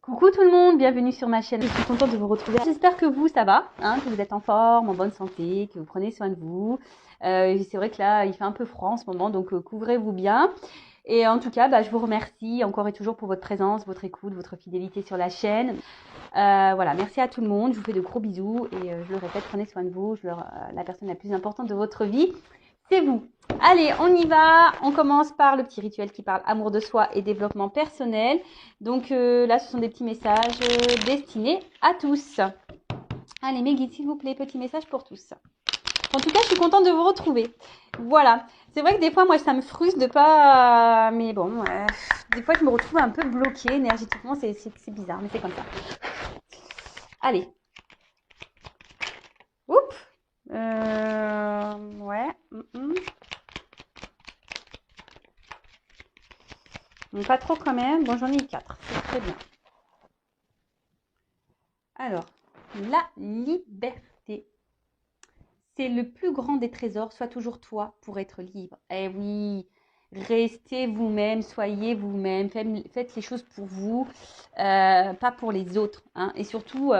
Coucou tout le monde, bienvenue sur ma chaîne. Je suis contente de vous retrouver. J'espère que vous, ça va, que vous êtes en forme, en bonne santé, que vous prenez soin de vous. C'est vrai que là, il fait un peu froid en ce moment, donc couvrez-vous bien. Et en tout cas, je vous remercie encore et toujours pour votre présence, votre écoute, votre fidélité sur la chaîne. Voilà, merci à tout le monde. Je vous fais de gros bisous et je le répète, prenez soin de vous. La personne la plus importante de votre vie, c'est vous. Allez, on y va. On commence par le petit rituel qui parle amour de soi et développement personnel. Donc là, ce sont des petits messages destinés à tous. Allez, mes guides, s'il vous plaît, petit message pour tous. En tout cas, je suis contente de vous retrouver. Voilà. C'est vrai que des fois, moi, ça me frustre de pas... Mais bon, des fois, je me retrouve un peu bloquée énergétiquement. C'est bizarre, mais c'est comme ça. Allez. Oups. Ouais. Donc, pas trop quand même. Bon, j'en ai eu 4. C'est très bien. Alors, la liberté. C'est le plus grand des trésors. Sois toujours toi pour être libre. Eh oui, restez vous-même, soyez vous-même. Faites les choses pour vous, pas pour les autres. Et surtout,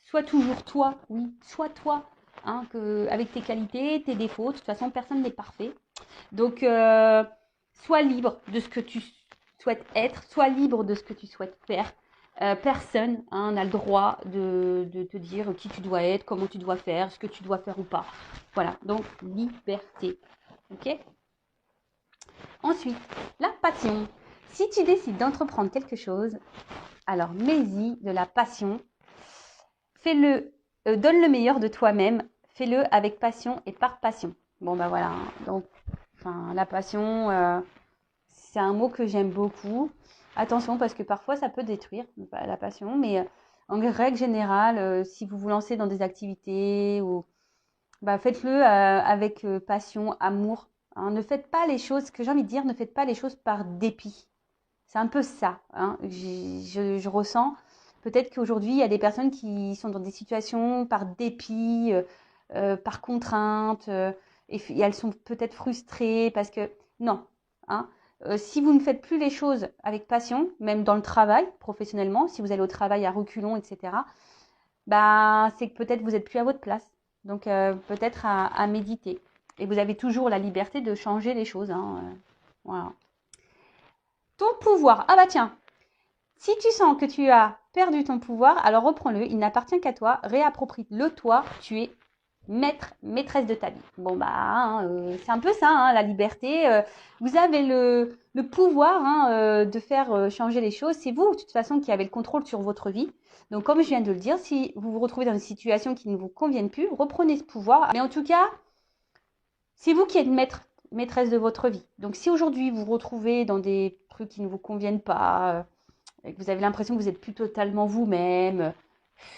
sois toujours toi. Oui, sois toi. Avec tes qualités, tes défauts. De toute façon, personne n'est parfait. Donc, sois libre de ce que tu souhaites être. Sois libre de ce que tu souhaites faire. Personne n'a le droit de te dire qui tu dois être, comment tu dois faire, ce que tu dois faire ou pas. Voilà, donc liberté. Ok ? Ensuite, la passion. Si tu décides d'entreprendre quelque chose, alors mets-y de la passion. Fais-le, donne le meilleur de toi-même. Fais-le avec passion et par passion. Bon, voilà. Donc, la passion, c'est un mot que j'aime beaucoup. Attention, parce que parfois, ça peut détruire la passion. Mais en règle générale, si vous vous lancez dans des activités, faites-le avec passion, amour. Ne faites pas les choses, ce que j'ai envie de dire, ne faites pas les choses par dépit. C'est un peu ça. Je ressens. Peut-être qu'aujourd'hui, il y a des personnes qui sont dans des situations par dépit, par contrainte, et elles sont peut-être frustrées parce que non. Si vous ne faites plus les choses avec passion, même dans le travail, professionnellement, si vous allez au travail à reculons, etc., c'est que peut-être vous n'êtes plus à votre place. Donc peut-être à méditer. Et vous avez toujours la liberté de changer les choses. Voilà. Ton pouvoir. Ah tiens, si tu sens que tu as perdu ton pouvoir, alors reprends-le, il n'appartient qu'à toi, réapproprie-le toi, tu es maître, maîtresse de ta vie. Bon c'est un peu ça, la liberté. Vous avez le pouvoir de faire changer les choses. C'est vous, de toute façon, qui avez le contrôle sur votre vie. Donc, comme je viens de le dire, si vous vous retrouvez dans une situation qui ne vous convienne plus, reprenez ce pouvoir. Mais en tout cas, c'est vous qui êtes maîtresse de votre vie. Donc, si aujourd'hui vous vous retrouvez dans des trucs qui ne vous conviennent pas, et que vous avez l'impression que vous n'êtes plus totalement vous-même,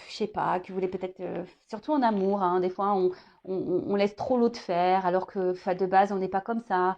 je sais pas, que vous voulez peut-être, surtout en amour, des fois on laisse trop l'autre faire, alors que de base on n'est pas comme ça.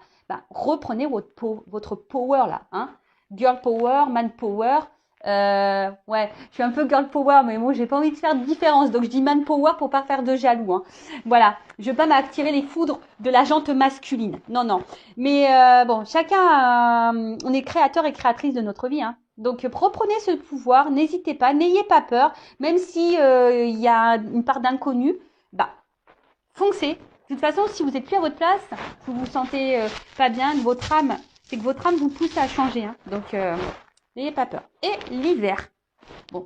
Reprenez votre power là, girl power, man power. Ouais, je suis un peu girl power, mais moi j'ai pas envie de faire de différence, donc je dis man power pour pas faire de jaloux. Voilà, je veux pas m'attirer les foudres de la jante masculine. Non. Mais bon, chacun, on est créateur et créatrice de notre vie. Donc reprenez ce pouvoir, n'hésitez pas, n'ayez pas peur, même si il y a une part d'inconnu, foncez. De toute façon, si vous n'êtes plus à votre place, que vous vous sentez pas bien, c'est que votre âme vous pousse à changer. Donc n'ayez pas peur. Et l'hiver. Bon,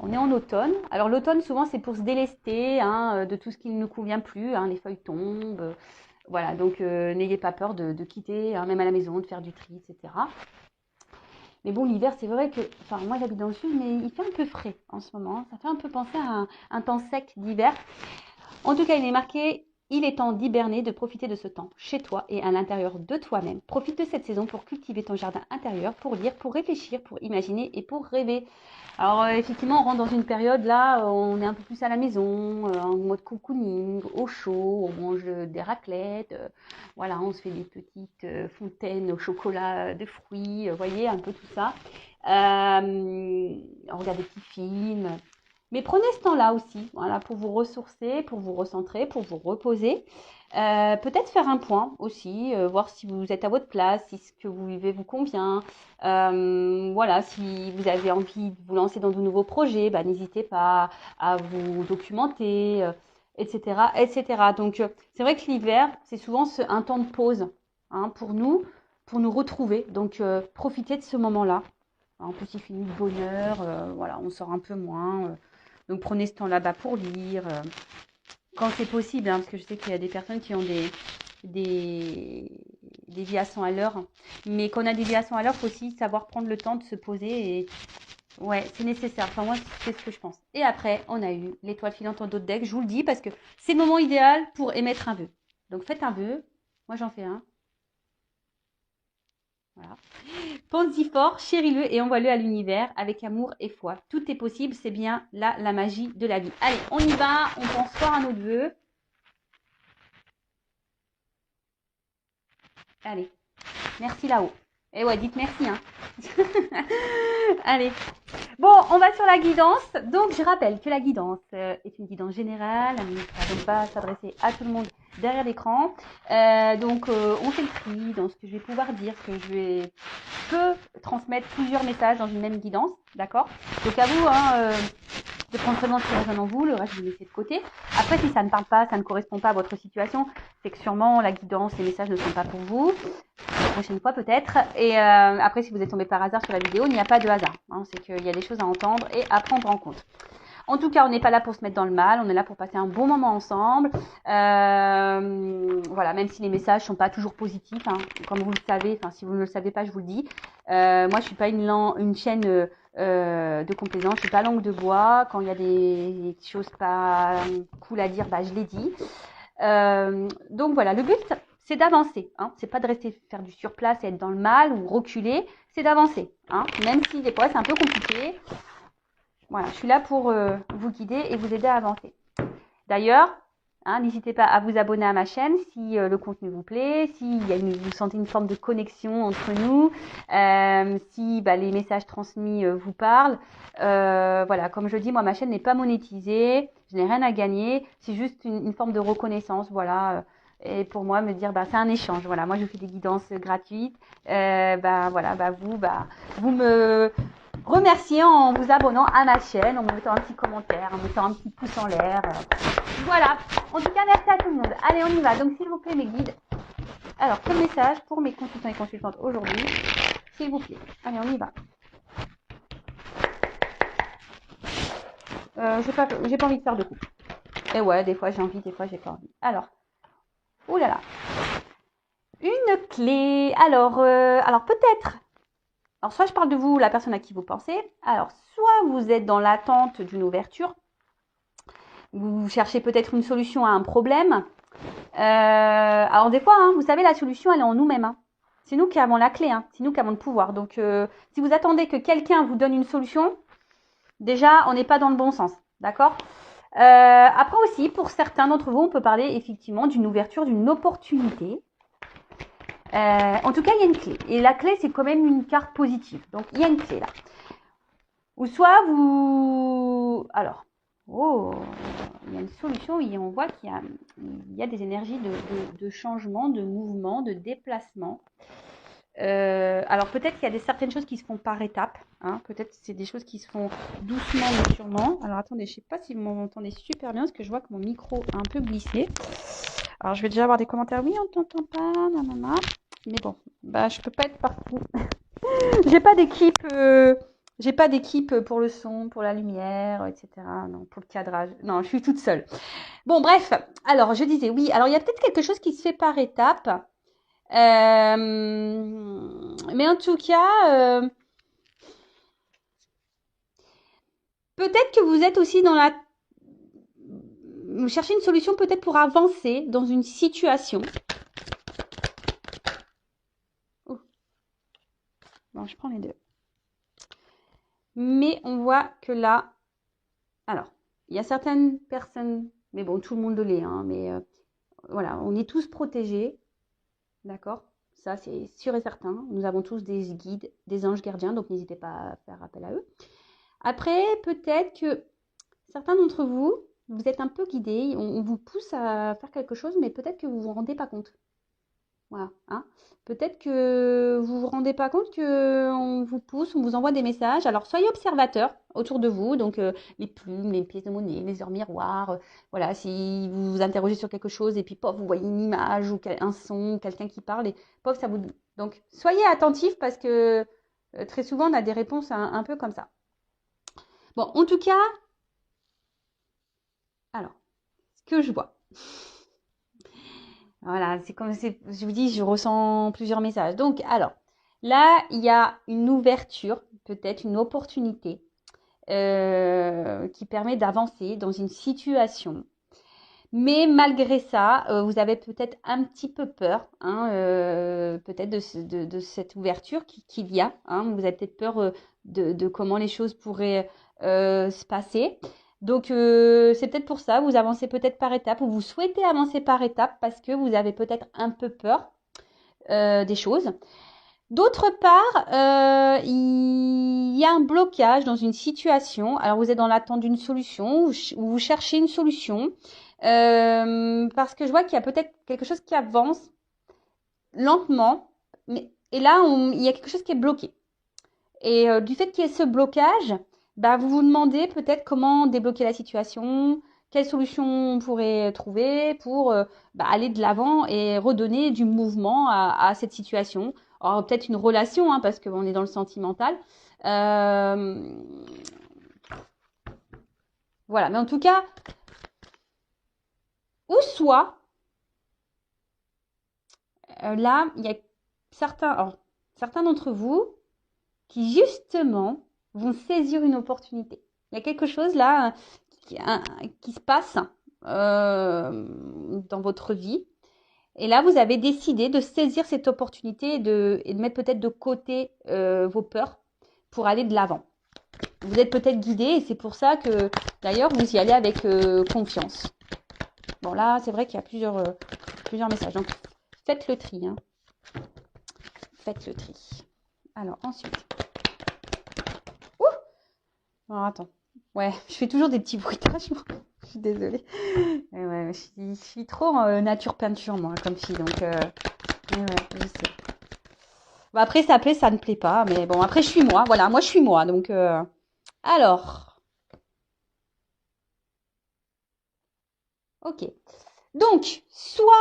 on est en automne. Alors l'automne, souvent, c'est pour se délester de tout ce qui ne nous convient plus. Les feuilles tombent. Voilà, donc n'ayez pas peur de quitter, même à la maison, de faire du tri, etc. Mais bon, l'hiver, c'est vrai que, moi j'habite dans le sud, mais il fait un peu frais en ce moment. Ça fait un peu penser à un temps sec d'hiver. En tout cas, il est marqué, il est temps d'hiberner, de profiter de ce temps chez toi et à l'intérieur de toi-même. Profite de cette saison pour cultiver ton jardin intérieur, pour lire, pour réfléchir, pour imaginer et pour rêver. Alors effectivement, on rentre dans une période là, on est un peu plus à la maison, en mode cocooning, au chaud, on mange des raclettes, voilà, on se fait des petites fontaines au chocolat de fruits, vous voyez, un peu tout ça. On regarde des petits films. Mais prenez ce temps-là aussi, voilà, pour vous ressourcer, pour vous recentrer, pour vous reposer. Peut-être faire un point aussi, voir si vous êtes à votre place, si ce que vous vivez vous convient. Voilà, si vous avez envie de vous lancer dans de nouveaux projets, bah, n'hésitez pas à vous documenter, etc., etc. Donc, c'est vrai que l'hiver, c'est souvent un temps de pause, hein, pour nous retrouver. Donc, profitez de ce moment-là. En plus, il finit de bonne heure, voilà, on sort un peu moins. Donc, prenez ce temps là-bas pour lire, quand c'est possible, hein, parce que je sais qu'il y a des personnes qui ont des, des vies à 100 à l'heure. Mais quand on a des vies à 100 à l'heure, il faut aussi savoir prendre le temps de se poser. Et ouais, c'est nécessaire. Enfin, moi, c'est ce que je pense. Et après, on a eu l'étoile filante en dos de deck. Je vous le dis parce que c'est le moment idéal pour émettre un vœu. Donc, faites un vœu. Moi, j'en fais un. Voilà. Pensez-y fort, chéris-le et envoie-le à l'univers avec amour et foi. Tout est possible, c'est bien là la magie de la vie. Allez, on y va, on pense fort à notre vœu. Allez, merci là-haut. Et ouais, dites merci, hein. Allez. Bon, on va sur la guidance. Donc, je rappelle que la guidance est une guidance générale. Elle ne va donc pas s'adresser à tout le monde derrière l'écran. On fait le tri dans ce que je vais pouvoir dire, que peux transmettre plusieurs messages dans une même guidance. D'accord? Donc, à vous, hein, de prendre vraiment ce qui résonne en vous. Le reste, je vais laisser de côté. Après, si ça ne parle pas, ça ne correspond pas à votre situation, c'est que sûrement la guidance, les messages ne sont pas pour vous. La prochaine fois peut-être. Et après, si vous êtes tombé par hasard sur la vidéo, il n'y a pas de hasard. Hein, c'est qu'il y a des choses à entendre et à prendre en compte. En tout cas, on n'est pas là pour se mettre dans le mal, on est là pour passer un bon moment ensemble. Voilà, même si les messages sont pas toujours positifs, hein, comme vous le savez, enfin si vous ne le savez pas, je vous le dis. Moi, je suis pas une chaîne de complaisance, je suis pas langue de bois. Quand il y a des choses pas cool à dire, bah je les dis. Donc voilà, le but c'est d'avancer. Hein. C'est pas de rester faire du surplace et être dans le mal ou reculer, c'est d'avancer. Hein. Même si des fois c'est un peu compliqué. Voilà, je suis là pour vous guider et vous aider à avancer. D'ailleurs, hein, n'hésitez pas à vous abonner à ma chaîne si le contenu vous plaît, si vous sentez une forme de connexion entre nous, si les messages transmis vous parlent. Voilà, comme je dis, moi, ma chaîne n'est pas monétisée, je n'ai rien à gagner, c'est juste une forme de reconnaissance, voilà. Et pour moi, me dire, c'est un échange. Voilà, moi, je fais des guidances gratuites. Vous me remercier en vous abonnant à ma chaîne, en me mettant un petit commentaire, en me mettant un petit pouce en l'air. Voilà. En tout cas, merci à tout le monde. Allez, on y va. Donc, s'il vous plaît, mes guides. Alors, quel message pour mes consultants et consultantes aujourd'hui? S'il vous plaît. Allez, on y va. J'ai pas envie de faire de coupe. Et ouais, des fois j'ai envie, des fois j'ai pas envie. Alors, oulala. Une clé. Alors peut-être. Alors, soit je parle de vous, la personne à qui vous pensez. Alors, soit vous êtes dans l'attente d'une ouverture. Vous cherchez peut-être une solution à un problème. Alors, des fois, hein, vous savez, la solution, elle est en nous-mêmes. Hein. C'est nous qui avons la clé. Hein. C'est nous qui avons le pouvoir. Donc, si vous attendez que quelqu'un vous donne une solution, déjà, on n'est pas dans le bon sens. D'accord? Après aussi, pour certains d'entre vous, on peut parler effectivement d'une ouverture, d'une opportunité. En tout cas, il y a une clé. Et la clé, c'est quand même une carte positive. Donc, il y a une clé là. Ou soit vous... Alors, il y a une solution et on voit qu'il y a des énergies de changement, de mouvement, de déplacement. Alors, peut-être qu'il y a certaines choses qui se font par étapes. Hein. Peut-être que c'est des choses qui se font doucement mais sûrement. Alors, attendez, je ne sais pas si vous m'entendez super bien parce que je vois que mon micro a un peu glissé. Alors, je vais déjà avoir des commentaires. Oui, on ne t'entend pas, nanana. Mais bon, je peux pas être partout. J'ai pas d'équipe pour le son, pour la lumière, etc. Non, pour le cadrage. Non, je suis toute seule. Bon, bref. Alors, je disais oui. Alors, il y a peut-être quelque chose qui se fait par étapes. Mais en tout cas, peut-être que vous êtes aussi dans la... Vous cherchez une solution peut-être pour avancer dans une situation. Oh. Bon, je prends les deux. Mais on voit que là... Alors, il y a certaines personnes... Mais bon, tout le monde l'est, hein, mais voilà, on est tous protégés. D'accord? Ça, c'est sûr et certain. Nous avons tous des guides, des anges gardiens, donc n'hésitez pas à faire appel à eux. Après, peut-être que certains d'entre vous, vous êtes un peu guidés, on vous pousse à faire quelque chose, mais peut-être que vous ne vous rendez pas compte. Voilà, hein. Peut-être que vous ne vous rendez pas compte qu'on vous pousse, on vous envoie des messages. Alors, soyez observateurs autour de vous, donc les plumes, les pièces de monnaie, les heures miroirs. Voilà, si vous vous interrogez sur quelque chose et puis, pof, vous voyez une image ou un son, quelqu'un qui parle et pof, ça vous... Donc, soyez attentifs parce que très souvent, on a des réponses un peu comme ça. Bon, en tout cas, alors, ce que je vois. Voilà, c'est comme je vous dis, je ressens plusieurs messages. Donc, alors, là, il y a une ouverture, peut-être une opportunité qui permet d'avancer dans une situation. Mais malgré ça, vous avez peut-être un petit peu peur, hein, peut-être de cette ouverture qu'il y a. Hein. Vous avez peut-être peur de comment les choses pourraient se passer. Donc, c'est peut-être pour ça, vous avancez peut-être par étapes ou vous souhaitez avancer par étapes parce que vous avez peut-être un peu peur des choses. D'autre part, il y a un blocage dans une situation. Alors, vous êtes dans l'attente d'une solution ou vous cherchez une solution parce que je vois qu'il y a peut-être quelque chose qui avance lentement, et là, il y a quelque chose qui est bloqué. Et du fait qu'il y ait ce blocage, bah, vous vous demandez peut-être comment débloquer la situation, quelle solution on pourrait trouver pour aller de l'avant et redonner du mouvement à cette situation. Alors peut-être une relation, hein, parce qu'on est dans le sentimental. Euh, voilà, mais en tout cas, ou soit, là, il y a certains d'entre vous qui justement vont saisir une opportunité. Il y a quelque chose là qui se passe dans votre vie. Et là, vous avez décidé de saisir cette opportunité et de mettre peut-être de côté vos peurs pour aller de l'avant. Vous êtes peut-être guidé et c'est pour ça que d'ailleurs vous y allez avec confiance. Bon là, c'est vrai qu'il y a plusieurs messages. Donc faites le tri. Hein. Faites le tri. Alors ensuite. Ouh. Alors attends. Ouais, je fais toujours des petits bruitages. Je suis désolée. Ouais, je suis trop nature peinture, moi, comme fille. Donc, ouais, je sais. Bon, après, ça plaît, ça ne plaît pas. Mais bon, après, je suis moi. Voilà, moi, je suis moi. Donc, alors, ok. Donc, soit,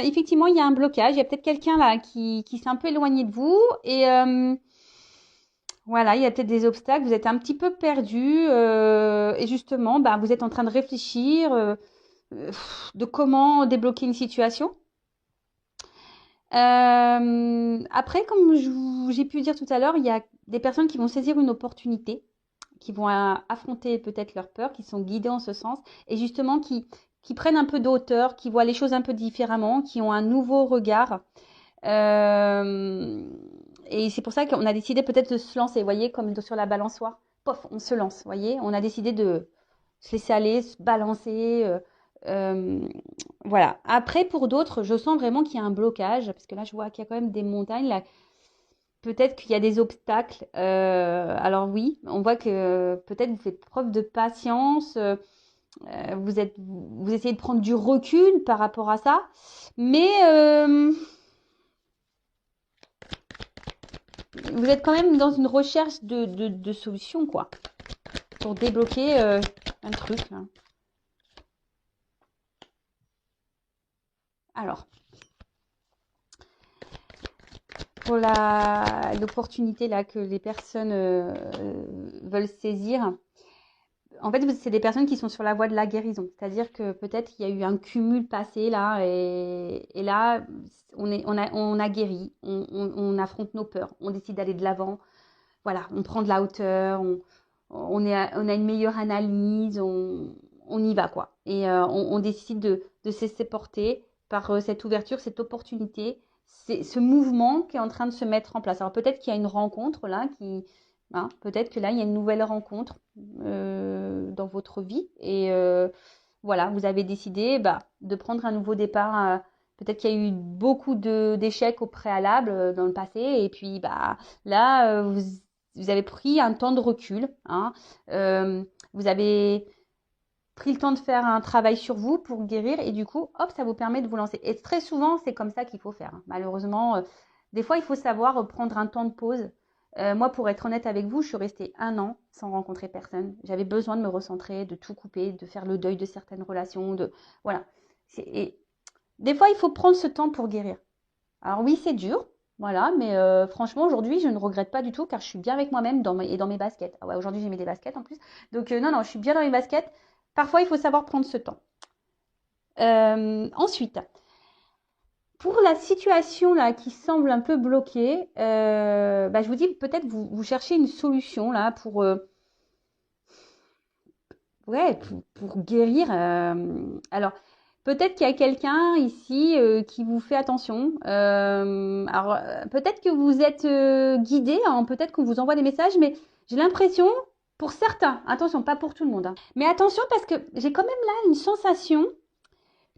effectivement, il y a un blocage. Il y a peut-être quelqu'un là qui s'est un peu éloigné de vous. Et voilà, il y a peut-être des obstacles. Vous êtes un petit peu perdu. Et justement, bah, vous êtes en train de réfléchir de comment débloquer une situation. Après, comme j'ai pu dire tout à l'heure, il y a des personnes qui vont saisir une opportunité, qui vont affronter peut-être leur peur, qui sont guidées en ce sens, et justement qui prennent un peu de hauteur, qui voient les choses un peu différemment, qui ont un nouveau regard. Euh, et c'est pour ça qu'on a décidé peut-être de se lancer, vous voyez, comme sur la balançoire. Pof, on se lance, vous voyez. On a décidé de se laisser aller, se balancer. Euh, voilà. Après, pour d'autres, je sens vraiment qu'il y a un blocage, parce que là, je vois qu'il y a quand même des montagnes. Là, peut-être qu'il y a des obstacles. Alors oui, on voit que peut-être vous faites preuve de patience. Vous essayez de prendre du recul par rapport à ça, mais vous êtes quand même dans une recherche de solutions, quoi, pour débloquer un truc. Hein. Alors, pour l'opportunité là que les personnes veulent saisir, en fait, c'est des personnes qui sont sur la voie de la guérison. C'est-à-dire que peut-être il y a eu un cumul passé là, et là, on a guéri, on affronte nos peurs, on décide d'aller de l'avant. Voilà, on prend de la hauteur, on a une meilleure analyse, on y va quoi. Et on décide de se laisser porter par cette ouverture, cette opportunité, ce mouvement qui est en train de se mettre en place. Alors peut-être qu'il y a une rencontre là hein, peut-être que là il y a une nouvelle rencontre dans votre vie et voilà, vous avez décidé de prendre un nouveau départ. Peut-être qu'il y a eu beaucoup d'échecs au préalable dans le passé et puis là vous avez pris un temps de recul, hein, vous avez pris le temps de faire un travail sur vous pour guérir et du coup, hop, ça vous permet de vous lancer. Et très souvent, c'est comme ça qu'il faut faire. Malheureusement, des fois, il faut savoir prendre un temps de pause. Moi, pour être honnête avec vous, je suis restée 1 an sans rencontrer personne. J'avais besoin de me recentrer, de tout couper, de faire le deuil de certaines relations. Voilà. Et des fois, il faut prendre ce temps pour guérir. Alors oui, c'est dur, voilà, mais franchement, aujourd'hui, je ne regrette pas du tout car je suis bien avec moi-même et dans mes baskets. Ah ouais, aujourd'hui, j'ai mis des baskets en plus. Donc non, je suis bien dans mes baskets. Parfois, il faut savoir prendre ce temps. Ensuite, pour la situation là qui semble un peu bloquée, je vous dis peut-être vous cherchez une solution là pour pour guérir. Alors, peut-être qu'il y a quelqu'un ici qui vous fait attention. Alors, peut-être que vous êtes guidé, hein, peut-être qu'on vous envoie des messages, mais j'ai l'impression, pour certains, attention, pas pour tout le monde, hein, mais attention parce que j'ai quand même là une sensation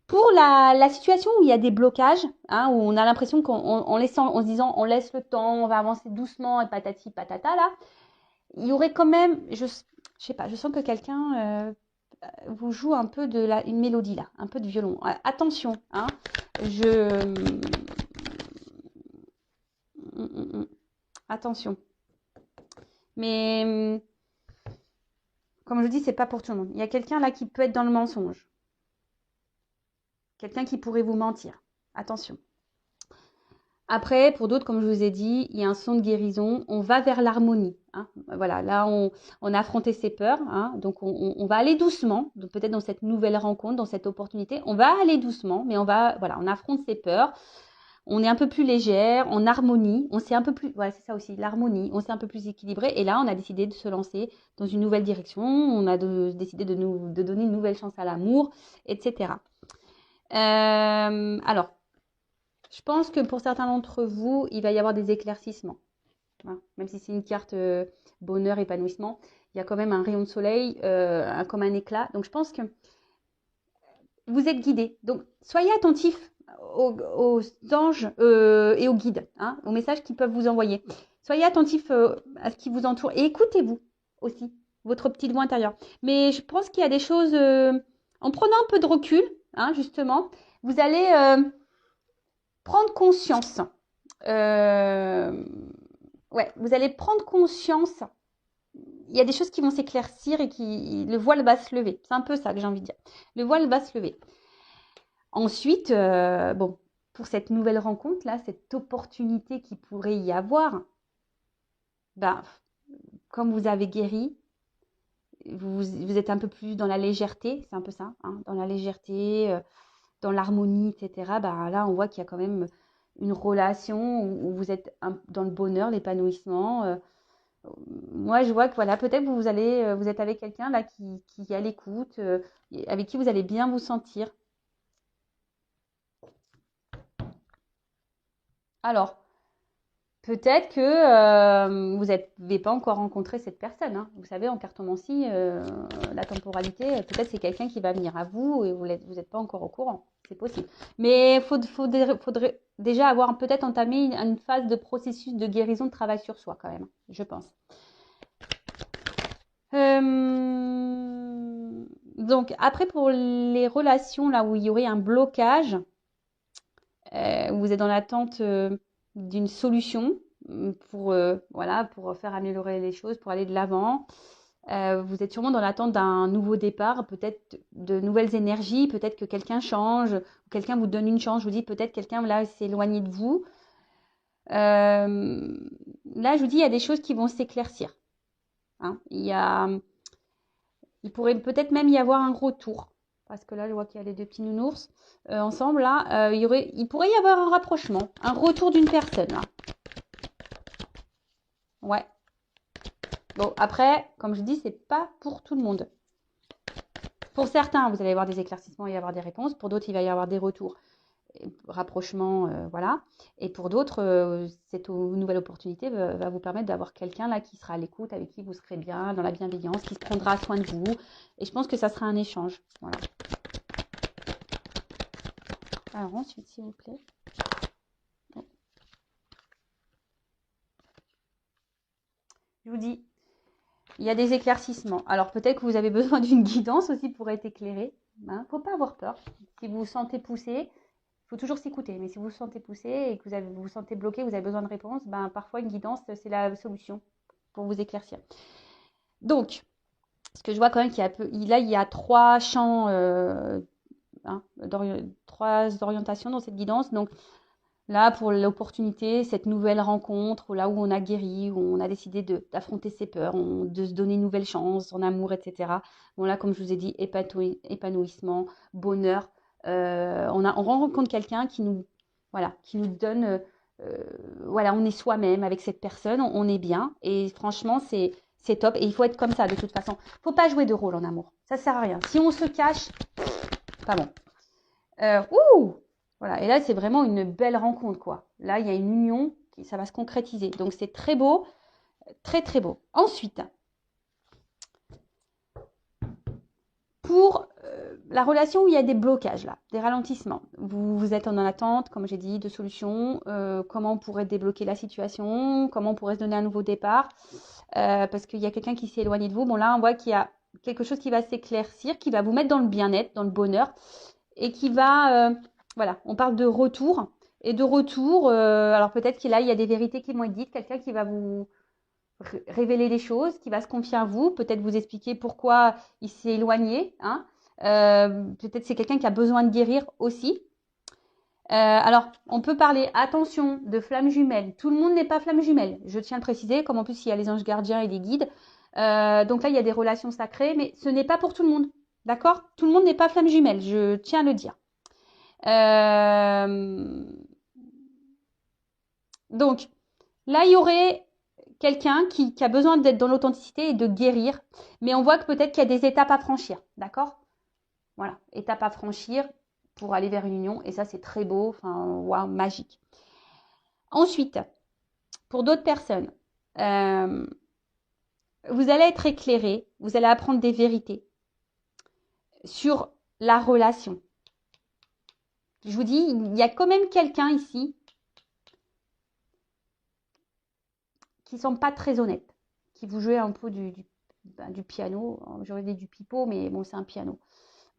pour la situation où il y a des blocages, hein, où on a l'impression en se disant on laisse le temps, on va avancer doucement et patati patata là, il y aurait quand même, je sais pas, je sens que quelqu'un vous joue un peu une mélodie là, un peu de violon. Attention, hein, je attention. Mais comme je dis, c'est pas pour tout le monde. Il y a quelqu'un là qui peut être dans le mensonge. Quelqu'un qui pourrait vous mentir. Attention. Après, pour d'autres, comme je vous ai dit, il y a un son de guérison. On va vers l'harmonie. Hein. Voilà, là, on a affronté ses peurs. Hein. Donc, on va aller doucement. Donc, peut-être dans cette nouvelle rencontre, dans cette opportunité, on va aller doucement, mais on affronte ses peurs. On est un peu plus légère, en harmonie. On s'est un peu plus, voilà, c'est ça aussi, l'harmonie. On s'est un peu plus équilibré. Et là, on a décidé de se lancer dans une nouvelle direction. On a décidé de donner une nouvelle chance à l'amour, etc. Alors, je pense que pour certains d'entre vous, il va y avoir des éclaircissements. Hein. Même si c'est une carte bonheur, épanouissement, il y a quand même un rayon de soleil, comme un éclat. Donc, je pense que vous êtes guidés. Donc, soyez attentifs aux anges et aux guides, hein, aux messages qu'ils peuvent vous envoyer. Soyez attentifs à ce qui vous entoure et écoutez-vous aussi, votre petite voix intérieure. Mais je pense qu'il y a des choses, en prenant un peu de recul, hein, justement, vous allez prendre conscience. Vous allez prendre conscience. Il y a des choses qui vont s'éclaircir et le voile va se lever. C'est un peu ça que j'ai envie de dire. Le voile va se lever. Ensuite, pour cette nouvelle rencontre là, cette opportunité qui pourrait y avoir, comme vous avez guéri, vous êtes un peu plus dans la légèreté, c'est un peu ça, hein, dans la légèreté, dans l'harmonie, etc. Là, on voit qu'il y a quand même une relation où vous êtes dans le bonheur, l'épanouissement. Moi, je vois que voilà, peut-être vous êtes avec quelqu'un là qui est à l'écoute, avec qui vous allez bien vous sentir. Alors, peut-être que vous n'avez pas encore rencontré cette personne. Hein. Vous savez, en cartomancie, la temporalité, peut-être c'est quelqu'un qui va venir à vous et vous n'êtes pas encore au courant. C'est possible. Mais il faudrait déjà avoir peut-être entamé une phase de processus de guérison, de travail sur soi quand même, je pense. Donc, après, pour les relations là où il y aurait un blocage, où vous êtes dans l'attente d'une solution pour faire améliorer les choses, pour aller de l'avant. Vous êtes sûrement dans l'attente d'un nouveau départ, peut-être de nouvelles énergies, peut-être que quelqu'un change, quelqu'un vous donne une chance, je vous dis peut-être quelqu'un là s'est éloigné de vous. Là, je vous dis, il y a des choses qui vont s'éclaircir. Hein. Il pourrait peut-être même y avoir un retour. Parce que là, je vois qu'il y a les deux petits nounours ensemble. Là, il pourrait y avoir un rapprochement, un retour d'une personne. Là. Ouais. Bon, après, comme je dis, c'est pas pour tout le monde. Pour certains, vous allez avoir des éclaircissements et y avoir des réponses. Pour d'autres, il va y avoir des retours, rapprochements, voilà. Et pour d'autres, cette nouvelle opportunité va vous permettre d'avoir quelqu'un là qui sera à l'écoute, avec qui vous serez bien, dans la bienveillance, qui prendra soin de vous. Et je pense que ça sera un échange. Voilà. Alors ensuite, s'il vous plaît. Je vous dis, il y a des éclaircissements. Alors peut-être que vous avez besoin d'une guidance aussi pour être éclairé. Faut pas avoir peur. Si vous vous sentez poussé, il faut toujours s'écouter. Mais si vous vous sentez poussé et que vous vous sentez bloqué, vous avez besoin de réponse, parfois une guidance, c'est la solution pour vous éclaircir. Donc, ce que je vois quand même qu'il y a là, il y a 3 champs, trois orientations dans cette guidance. Donc là, pour l'opportunité, cette nouvelle rencontre, là où on a guéri, où on a décidé d'affronter ses peurs, de se donner une nouvelle chance en amour, etc. Bon là, comme je vous ai dit, épanouissement, bonheur. On rencontre quelqu'un qui nous donne, voilà, on est soi-même avec cette personne, on est bien. Et franchement, c'est top. Et il faut être comme ça de toute façon. Faut pas jouer de rôle en amour. Ça sert à rien. Si on se cache, pas bon. Voilà. Et là, c'est vraiment une belle rencontre, quoi. Là, il y a une union, ça va se concrétiser. Donc, c'est très beau, très, très beau. Ensuite, pour la relation où il y a des blocages, là, des ralentissements. Vous êtes en attente, comme j'ai dit, de solutions. Comment on pourrait débloquer la situation? Comment on pourrait se donner un nouveau départ? Parce qu'il y a quelqu'un qui s'est éloigné de vous. Bon, là, on voit qu'il y a quelque chose qui va s'éclaircir, qui va vous mettre dans le bien-être, dans le bonheur, et qui va, voilà, on parle de retour. Et de retour, alors peut-être qu'il il y a des vérités qui vont être dites, quelqu'un qui va vous révéler des choses, qui va se confier à vous, peut-être vous expliquer pourquoi il s'est éloigné. Peut-être c'est quelqu'un qui a besoin de guérir aussi. Alors, on peut parler, attention, de flammes jumelles. Tout le monde n'est pas flamme jumelle. Je tiens à le préciser, comme en plus il y a les anges gardiens et les guides. Donc là, il y a des relations sacrées, mais ce n'est pas pour tout le monde. D'accord? Tout le monde n'est pas flamme jumelle, je tiens à le dire. Donc, là, il y aurait quelqu'un qui a besoin d'être dans l'authenticité et de guérir. Mais on voit que peut-être qu'il y a des étapes à franchir. D'accord? Voilà, étapes à franchir pour aller vers une union. Et ça, c'est très beau. Enfin, waouh, magique. Ensuite, pour d'autres personnes, vous allez être éclairé. Vous allez apprendre des vérités sur la relation. Je vous dis, il y a quand même quelqu'un ici qui ne sont pas très honnêtes, qui vous jouez un peu du piano. J'aurais dit du pipeau, mais bon, c'est un piano.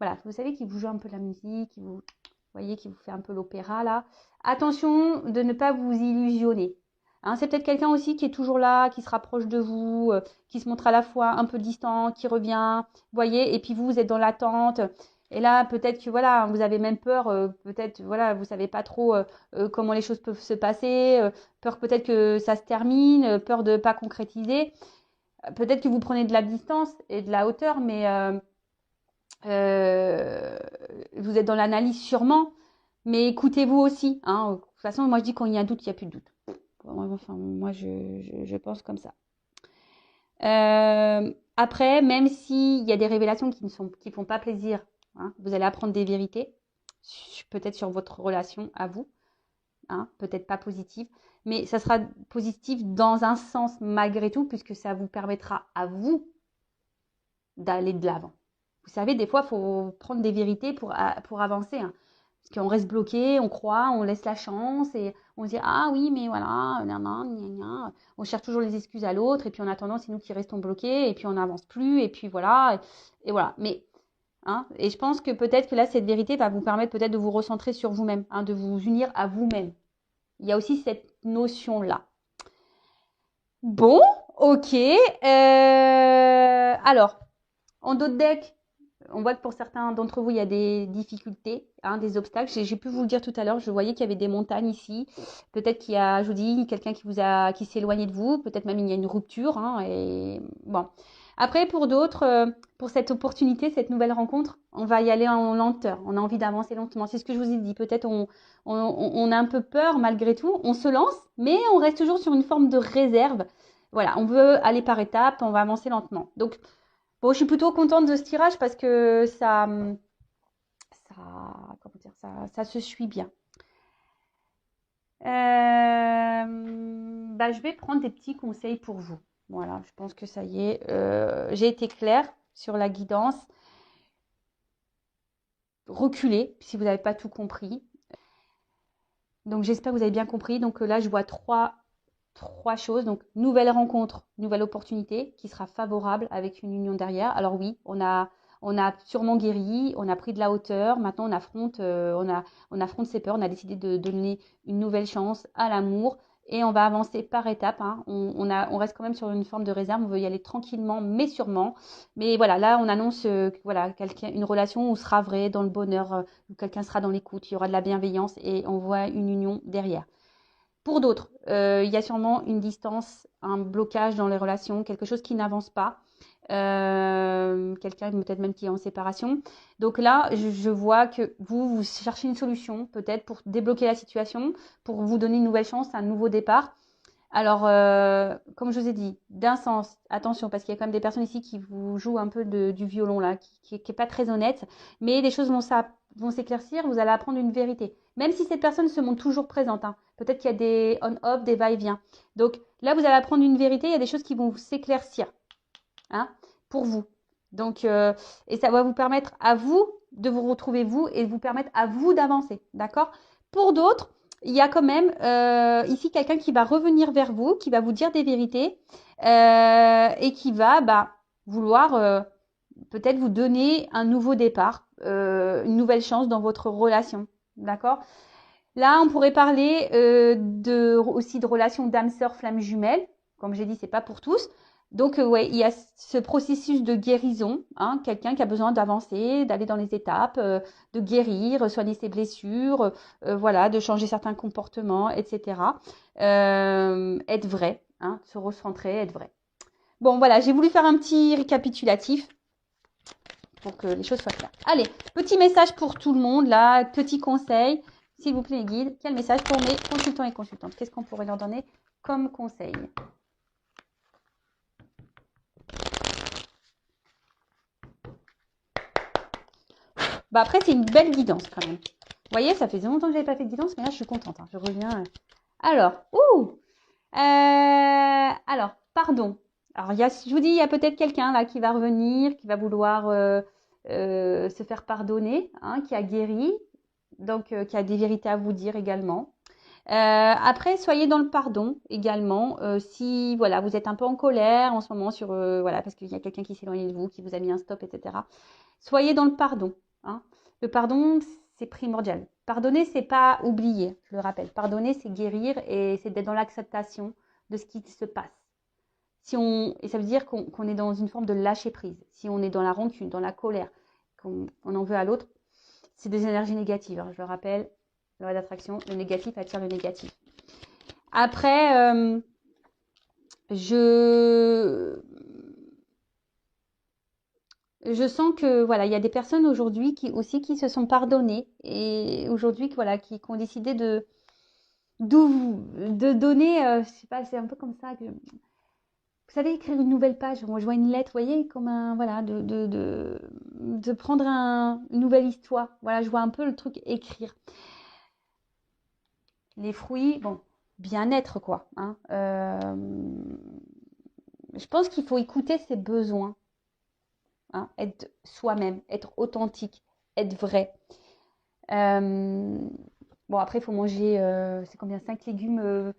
Voilà, vous savez, qui vous joue un peu de la musique, vous voyez, qui vous fait un peu l'opéra, là. Attention de ne pas vous illusionner. C'est peut-être quelqu'un aussi qui est toujours là, qui se rapproche de vous, qui se montre à la fois un peu distant, qui revient, voyez, et puis vous êtes dans l'attente. Et là, peut-être que voilà, vous avez même peur, peut-être voilà, vous savez pas trop comment les choses peuvent se passer, peur peut-être que ça se termine, peur de ne pas concrétiser. Peut-être que vous prenez de la distance et de la hauteur, mais vous êtes dans l'analyse sûrement, mais écoutez-vous aussi. De toute façon, moi je dis quand il y a un doute, il n'y a plus de doute. Enfin, moi je pense comme ça. Après, même s'il y a des révélations qui ne font pas plaisir, vous allez apprendre des vérités, peut-être sur votre relation à vous, peut-être pas positive, mais ça sera positif dans un sens malgré tout, puisque ça vous permettra à vous d'aller de l'avant. Vous savez, des fois, il faut prendre des vérités pour avancer. Parce qu'on reste bloqué, on croit, on laisse la chance et on se dit ah oui, mais voilà, on cherche toujours les excuses à l'autre et puis en attendant, c'est nous qui restons bloqués et puis on n'avance plus et puis voilà. Et voilà. Mais, et je pense que peut-être que là, cette vérité va vous permettre peut-être de vous recentrer sur vous-même, de vous unir à vous-même. Il y a aussi cette notion-là. Bon, ok. Alors, en d'autres decks, on voit que pour certains d'entre vous, il y a des difficultés, des obstacles. J'ai pu vous le dire tout à l'heure, je voyais qu'il y avait des montagnes ici. Peut-être qu'il y a, je vous dis, quelqu'un qui s'est éloigné de vous. Peut-être même il y a une rupture. Et bon. Après, pour d'autres, pour cette opportunité, cette nouvelle rencontre, on va y aller en lenteur. On a envie d'avancer lentement. C'est ce que je vous ai dit. Peut-être on a un peu peur malgré tout. On se lance, mais on reste toujours sur une forme de réserve. Voilà, on veut aller par étapes, on va avancer lentement. Donc, bon, je suis plutôt contente de ce tirage parce que ça se suit bien. Je vais prendre des petits conseils pour vous. Voilà, je pense que ça y est. J'ai été claire sur la guidance. Reculez si vous n'avez pas tout compris. Donc, j'espère que vous avez bien compris. Donc là, je vois trois 3 choses. Donc, nouvelle rencontre, nouvelle opportunité qui sera favorable avec une union derrière. Alors oui, on a sûrement guéri, on a pris de la hauteur. Maintenant, on affronte ses peurs. On a décidé de donner une nouvelle chance à l'amour et on va avancer par étapes. Hein. On reste quand même sur une forme de réserve. On veut y aller tranquillement, mais sûrement. Mais voilà, là, on annonce voilà, une relation où sera vrai dans le bonheur, où quelqu'un sera dans l'écoute, il y aura de la bienveillance et on voit une union derrière. Pour d'autres, il y a sûrement une distance, un blocage dans les relations, quelque chose qui n'avance pas. Quelqu'un peut-être même qui est en séparation. Donc là, je vois que vous cherchez une solution peut-être pour débloquer la situation, pour vous donner une nouvelle chance, un nouveau départ. Alors, comme je vous ai dit, d'un sens, attention, parce qu'il y a quand même des personnes ici qui vous jouent un peu du violon là, qui est pas très honnête, mais les choses vont s'éclaircir, vous allez apprendre une vérité. Même si cette personne se montre toujours présente, hein. Peut-être qu'il y a des on-off, des va-et-vient. Donc là, vous allez apprendre une vérité, il y a des choses qui vont s'éclaircir, hein, pour vous. Donc, et ça va vous permettre à vous de vous retrouver vous et vous permettre à vous d'avancer, d'accord? Pour d'autres, il y a quand même ici quelqu'un qui va revenir vers vous, qui va vous dire des vérités et qui va vouloir peut-être vous donner un nouveau départ, une nouvelle chance dans votre relation, d'accord? Là, on pourrait parler aussi de relations d'âme sœur flamme jumelle. Comme j'ai dit, c'est pas pour tous. Donc, ouais, il y a ce processus de guérison, hein, quelqu'un qui a besoin d'avancer, d'aller dans les étapes, de guérir, soigner ses blessures, voilà, de changer certains comportements, etc. Être vrai, hein, se recentrer, être vrai. Bon, voilà, j'ai voulu faire un petit récapitulatif pour que les choses soient claires. Allez, petit message pour tout le monde, là, petit conseil. S'il vous plaît, guide, quel message pour mes consultants et consultantes? Qu'est-ce qu'on pourrait leur donner comme conseil? Bah après, c'est une belle guidance quand même. Vous voyez, ça fait longtemps que je n'avais pas fait de guidance, mais là, je suis contente. Hein. Je reviens. Alors, alors, pardon. Alors, je vous dis, il y a peut-être quelqu'un là qui va revenir, qui va vouloir se faire pardonner, hein, qui a guéri, donc qui a des vérités à vous dire également. Après, soyez dans le pardon également. Si voilà, vous êtes un peu en colère en ce moment sur voilà, parce qu'il y a quelqu'un qui s'est éloigné de vous, qui vous a mis un stop, etc. Soyez dans le pardon. Hein. Le pardon, c'est primordial. Pardonner, c'est pas oublier, je le rappelle. Pardonner, c'est guérir et c'est d'être dans l'acceptation de ce qui se passe. Et ça veut dire qu'on est dans une forme de lâcher prise. Si on est dans la rancune, dans la colère, qu'on en veut à l'autre, c'est des énergies négatives. Hein, je le rappelle, loi d'attraction, le négatif attire le négatif. Après, je sens que voilà, il y a des personnes aujourd'hui qui se sont pardonnées et aujourd'hui voilà, qui ont décidé de donner, je sais pas, c'est un peu comme ça que vous savez écrire une nouvelle page. Moi, je vois une lettre, vous voyez, comme un voilà, de prendre une nouvelle histoire. Voilà, je vois un peu le truc écrire. Les fruits, bon, bien-être quoi. Hein. Je pense qu'il faut écouter ses besoins. Hein, être soi-même, être authentique, être vrai. Bon, après, il faut manger, c'est combien? 5 légumes,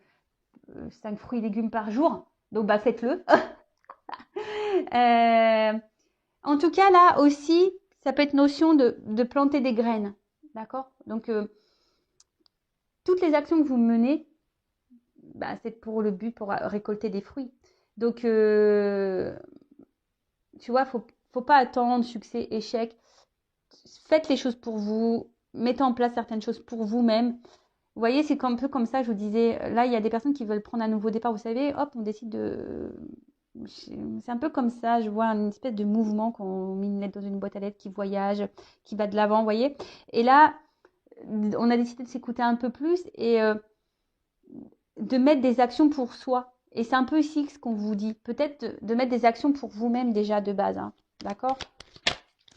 5 fruits et légumes par jour. Donc, bah, faites-le. En tout cas, là aussi, ça peut être notion de planter des graines. D'accord? Donc, toutes les actions que vous menez, bah, c'est pour le but, pour récolter des fruits. Donc, tu vois, faut pas attendre succès, échec. Faites les choses pour vous, mettez en place certaines choses pour vous-même. Vous voyez, c'est un peu comme ça, je vous disais, là, il y a des personnes qui veulent prendre un nouveau départ, vous savez, hop, on décide de... C'est un peu comme ça, je vois une espèce de mouvement quand on met une lettre dans une boîte à lettres qui voyage, qui va de l'avant, vous voyez. Et là, on a décidé de s'écouter un peu plus et de mettre des actions pour soi. Et c'est un peu ici ce qu'on vous dit. Peut-être de mettre des actions pour vous-même déjà de base. Hein. D'accord?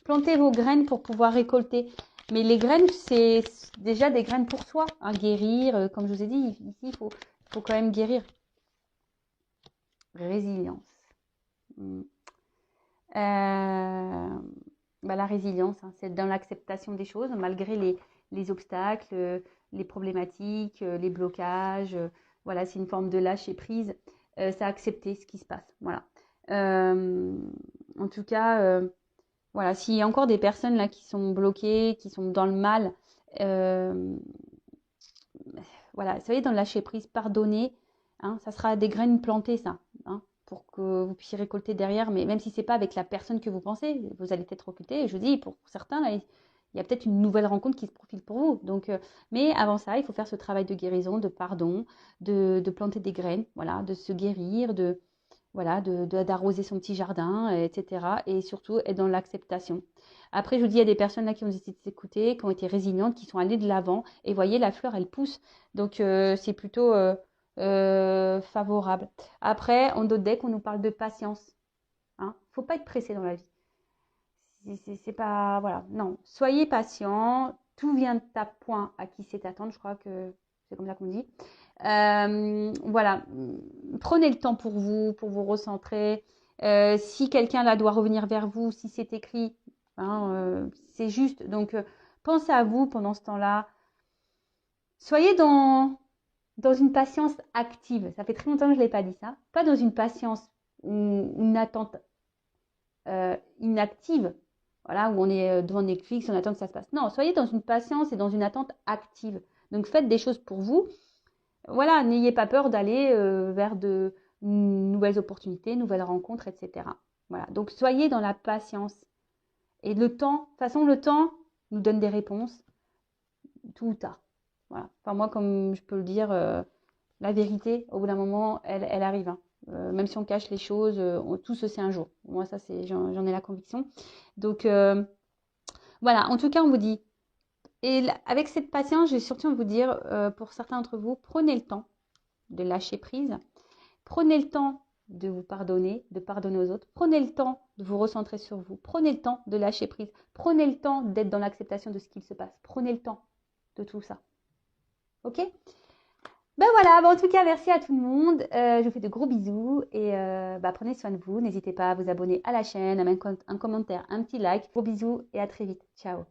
Plantez vos graines pour pouvoir récolter. Mais les graines, c'est déjà des graines pour soi. Hein, guérir, comme je vous ai dit, ici, il faut quand même guérir. Résilience. La résilience, hein, c'est dans l'acceptation des choses, malgré les obstacles, les problématiques, les blocages. Voilà, c'est une forme de lâcher prise. C'est accepter ce qui se passe. Voilà. En tout cas, voilà, s'il y a encore des personnes là qui sont bloquées, qui sont dans le mal, euh, voilà, vous savez, dans le lâcher prise, pardonner, hein, ça sera des graines plantées, ça, hein, pour que vous puissiez récolter derrière. Mais même si c'est pas avec la personne que vous pensez, vous allez peut-être recruter. Et je dis, pour certains, là, il y a peut-être une nouvelle rencontre qui se profile pour vous. Donc, mais avant ça, il faut faire ce travail de guérison, de pardon, de planter des graines, voilà, de se guérir, voilà, d'arroser son petit jardin, etc. Et surtout être dans l'acceptation. Après, je vous dis, il y a des personnes là qui ont décidé de s'écouter, qui ont été résilientes, qui sont allées de l'avant. Et voyez, la fleur, elle pousse. Donc, c'est plutôt favorable. Après, en d'autres decks, on nous parle de patience. Hein. Faut pas être pressé dans la vie. C'est pas... Voilà, non. Soyez patient. Tout vient de ta point à qui c'est attendre. Je crois que c'est comme ça qu'on dit. Voilà. Prenez le temps pour vous recentrer. Si quelqu'un là doit revenir vers vous, si c'est écrit, hein, c'est juste. Donc, pensez à vous pendant ce temps-là. Soyez dans une patience active. Ça fait très longtemps que je ne l'ai pas dit ça. Pas dans une patience ou une attente inactive. Voilà, où on est devant Netflix, on attend que ça se passe. Non, soyez dans une patience et dans une attente active. Donc faites des choses pour vous. Voilà, n'ayez pas peur d'aller vers de nouvelles opportunités, nouvelles rencontres, etc. Voilà, donc soyez dans la patience. Et le temps, de toute façon, le temps nous donne des réponses, tout ou tard. Voilà. Enfin, moi, comme je peux le dire, la vérité, au bout d'un moment, elle arrive. Hein. Même si on cache les choses, tout se sait un jour. Moi, ça, j'en ai la conviction. Donc, voilà, en tout cas, on vous dit, et avec cette patience, je vais surtout vous dire, pour certains d'entre vous, prenez le temps de lâcher prise. Prenez le temps de vous pardonner, de pardonner aux autres. Prenez le temps de vous recentrer sur vous. Prenez le temps de lâcher prise. Prenez le temps d'être dans l'acceptation de ce qu'il se passe. Prenez le temps de tout ça. Ok? Ben voilà, en tout cas, merci à tout le monde. Je vous fais de gros bisous et prenez soin de vous. N'hésitez pas à vous abonner à la chaîne, à mettre un commentaire, un petit like. Gros bisous et à très vite. Ciao.